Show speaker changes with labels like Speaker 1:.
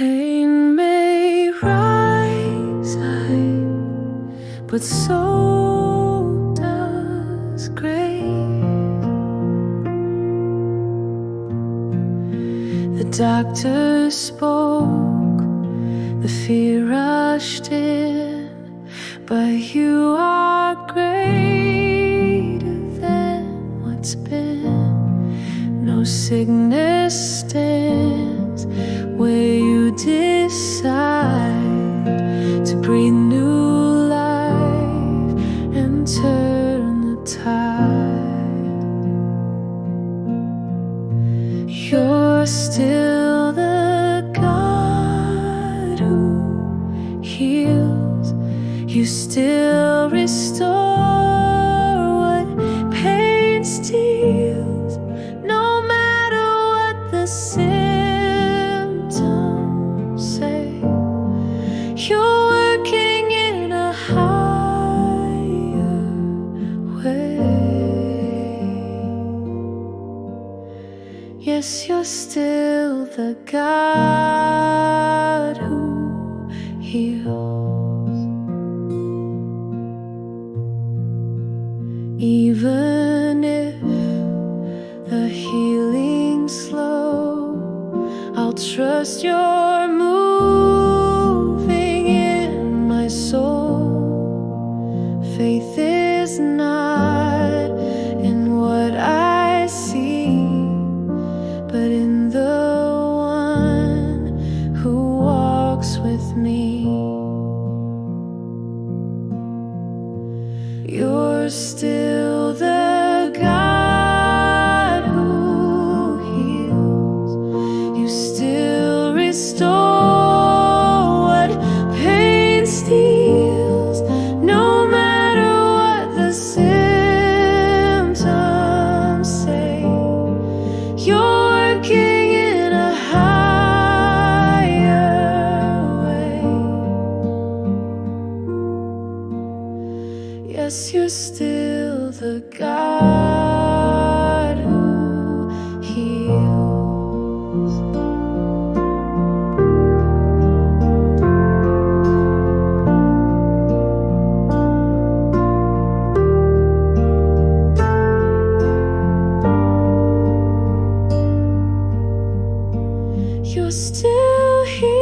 Speaker 1: Pain may rise high, but so does grace. The doctor spoke, the fear rushed in, but you are greater than what's been. No sickness stands where you decide to breathe new life and turn the tide. You're still the God who heals. You still restore what pain steals, no matter what the symptoms say. You're working in a higher way. Yes, you're still the God who heals. Even if the healing's slow, I'll trust you're moving in my soul. Faith is not in what I see, but in the one who walks with me. You're still the God who heals. You still restore what pain steals, no matter what the symptoms say. You're working in a higher way. Yes, you're still the God who heals. You're still here.